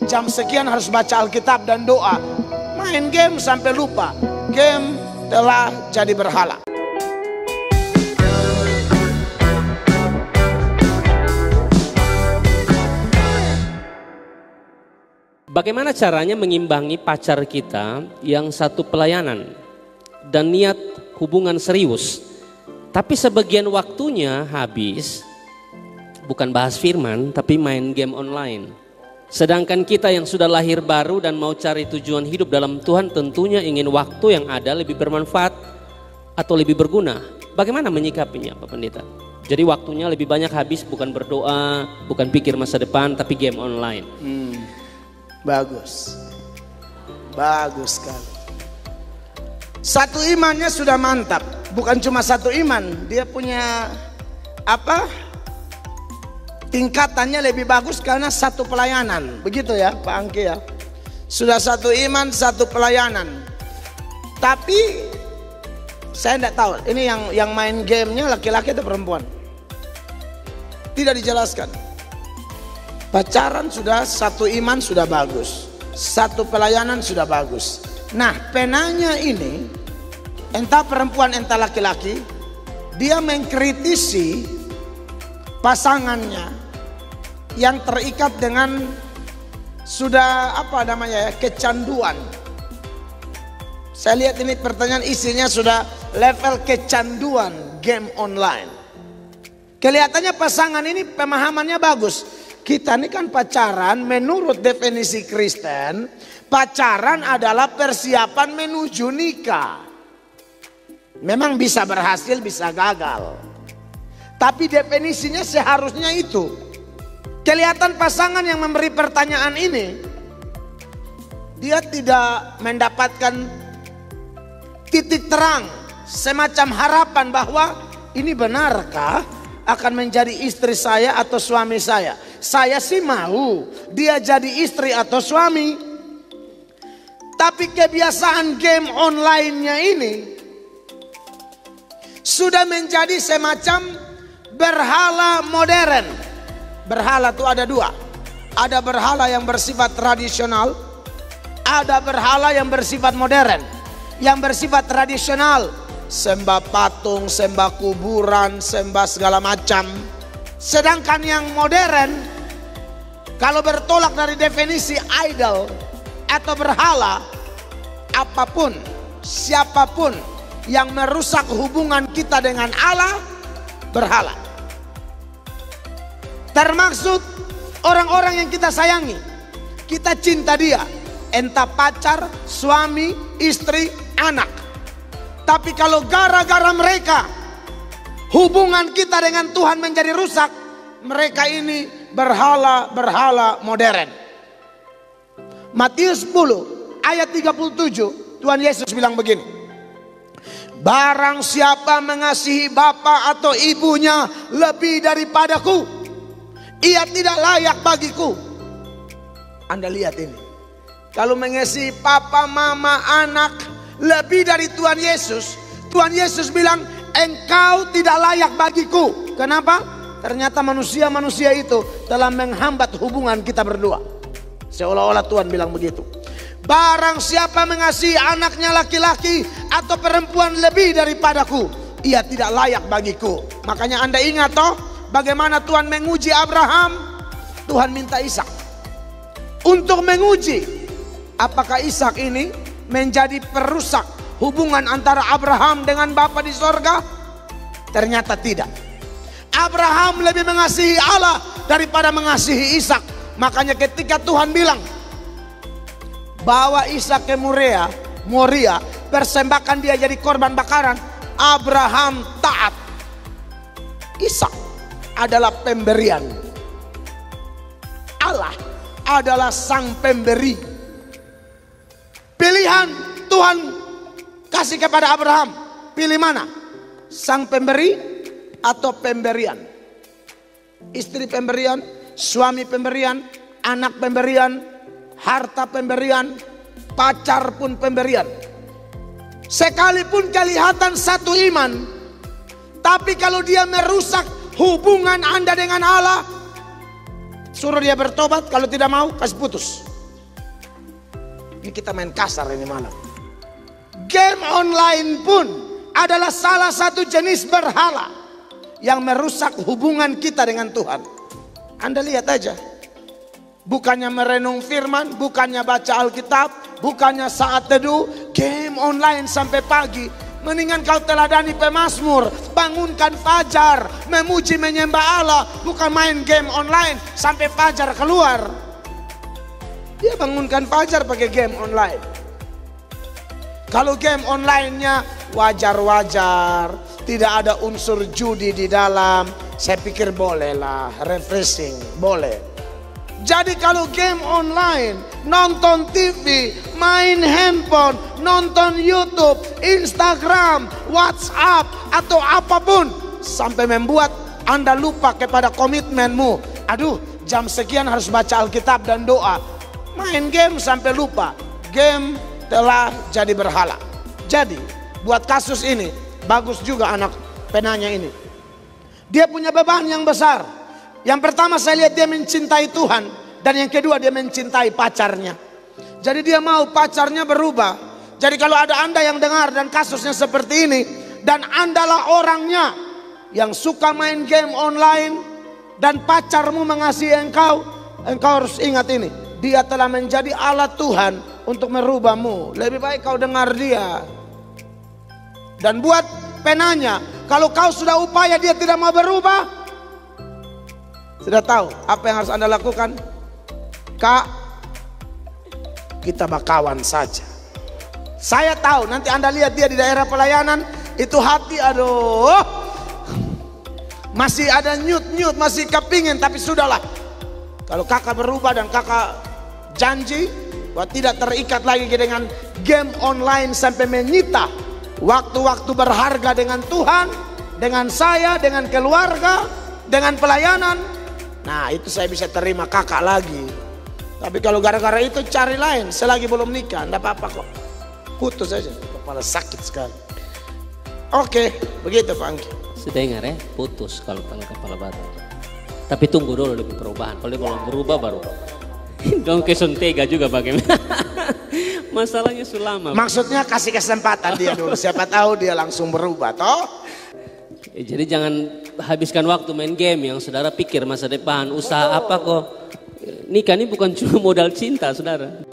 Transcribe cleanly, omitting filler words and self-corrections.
jam sekian harus baca Alkitab dan doa. Main game sampai lupa. Game telah jadi berhala. Bagaimana caranya mengimbangi pacar kita yang satu pelayanan dan niat hubungan serius, tapi sebagian waktunya habis bukan bahas firman tapi main game online. Sedangkan kita yang sudah lahir baru dan mau cari tujuan hidup dalam Tuhan tentunya ingin waktu yang ada lebih bermanfaat atau lebih berguna. Bagaimana menyikapinya Pak Pendeta? Jadi waktunya lebih banyak habis bukan berdoa, bukan pikir masa depan tapi game online. Bagus. Bagus sekali. Satu imannya sudah mantap. Bukan cuma satu iman, dia punya tingkatannya lebih bagus karena satu pelayanan. Begitu ya Pak Angki ya. Sudah satu iman, satu pelayanan. Tapi saya tidak tahu ini yang main gamenya laki-laki atau perempuan. Tidak dijelaskan. Pacaran sudah, satu iman sudah bagus, satu pelayanan sudah bagus. Nah penanya ini entah perempuan entah laki-laki, dia mengkritisi pasangannya yang terikat dengan sudah kecanduan. Saya lihat ini pertanyaan isinya sudah level kecanduan game online. Kelihatannya pasangan ini pemahamannya bagus. Kita ini kan pacaran menurut definisi Kristen, pacaran adalah persiapan menuju nikah. Memang bisa berhasil, bisa gagal. Tapi definisinya seharusnya itu. Kelihatan pasangan yang memberi pertanyaan ini, dia tidak mendapatkan titik terang, semacam harapan bahwa ini benarkah akan menjadi istri saya atau suami saya. Saya sih mau dia jadi istri atau suami. Tapi kebiasaan game online-nya ini sudah menjadi semacam berhala modern. Berhala itu ada dua. Ada berhala yang bersifat tradisional, ada berhala yang bersifat modern. Yang bersifat tradisional, sembah patung, sembah kuburan, sembah segala macam. Sedangkan yang modern, kalau bertolak dari definisi idol atau berhala, apapun, siapapun yang merusak hubungan kita dengan Allah, berhala. Termaksud orang-orang yang kita sayangi, kita cinta dia, entah pacar, suami, istri, anak. Tapi kalau gara-gara mereka hubungan kita dengan Tuhan menjadi rusak, mereka ini berhala-berhala modern. Matius 10 ayat 37, Tuhan Yesus bilang begini. Barang siapa mengasihi bapa atau ibunya lebih daripadaku, ia tidak layak bagiku. Anda lihat ini. Kalau mengasihi papa, mama, anak lebih dari Tuhan Yesus bilang engkau tidak layak bagiku. Kenapa? Ternyata manusia-manusia itu telah menghambat hubungan kita berdua. Seolah-olah Tuhan bilang begitu. Barang siapa mengasihi anaknya laki-laki atau perempuan lebih daripadaku, ia tidak layak bagiku. Makanya Anda ingat toh bagaimana Tuhan menguji Abraham. Tuhan minta Ishak untuk menguji apakah Ishak ini menjadi perusak hubungan antara Abraham dengan Bapa di sorga. Ternyata tidak. Abraham lebih mengasihi Allah daripada mengasihi Ishak. Makanya ketika Tuhan bilang bawa Ishak ke Moria, persembahkan dia jadi korban bakaran, Abraham taat. Ishak adalah pemberian. Allah adalah sang pemberi. Pilihan Tuhan kasih kepada Abraham, pilih mana? Sang pemberi atau pemberian? Istri pemberian, suami pemberian, anak pemberian, harta pemberian, pacar pun pemberian. Sekalipun kelihatan satu iman, tapi kalau dia merusak hubungan Anda dengan Allah, suruh dia bertobat, kalau tidak mau kasih putus. Ini kita main kasar ini malam. Game online pun adalah salah satu jenis berhala yang merusak hubungan kita dengan Tuhan. Anda lihat aja. Bukannya merenung firman, bukannya baca Alkitab, bukannya saat teduh, game online sampai pagi. Mendingan kau teladani pemazmur, bangunkan fajar, memuji menyembah Allah, bukan main game online sampai fajar keluar. Dia bangunkan fajar pakai game online. Kalau game online-nya wajar-wajar, tidak ada unsur judi di dalam, saya pikir bolehlah, refreshing, boleh. Jadi kalau game online, nonton TV, main handphone, nonton YouTube, Instagram, WhatsApp, atau apapun, sampai membuat Anda lupa kepada komitmenmu. Aduh, jam sekian harus baca Alkitab dan doa. Main game sampai lupa. Game telah jadi berhala. Jadi, buat kasus ini, bagus juga anak penanya ini. Dia punya beban yang besar. Yang pertama saya lihat dia mencintai Tuhan. Dan yang kedua dia mencintai pacarnya. Jadi dia mau pacarnya berubah. Jadi kalau ada Anda yang dengar dan kasusnya seperti ini, dan Andalah orangnya yang suka main game online, dan pacarmu mengasihi engkau, engkau harus ingat ini. Dia telah menjadi alat Tuhan untuk merubahmu. Lebih baik kau dengar dia. Dan buat penanya, kalau kau sudah upaya dia tidak mau berubah, sudah tahu apa yang harus Anda lakukan? Kak, kita bakawan saja. Saya tahu nanti Anda lihat dia di daerah pelayanan, itu hati aduh, masih ada nyut-nyut, masih kepingin, tapi sudahlah. Kalau kakak berubah dan kakak janji bahwa tidak terikat lagi dengan game online sampai menyita waktu-waktu berharga dengan Tuhan, dengan saya, dengan keluarga, dengan pelayanan, nah itu saya bisa terima kakak lagi. Tapi kalau gara-gara itu cari lain, selagi belum nikah, enggak apa-apa kok. Putus aja, kepala sakit sekali. Oke, begitu Pak Angki. Sedengar ya, putus kalau kepala batu. Tapi tunggu dulu lebih perubahan. Kalau dia belum berubah baru. Dong kesontega juga bagaimana. Masalahnya sulama. Maksudnya kasih kesempatan dia dulu. Siapa tahu dia langsung berubah toh. Jadi jangan habiskan waktu main game yang saudara pikir masa depan, usaha apa kok. Nikah ini bukan cuma modal cinta saudara.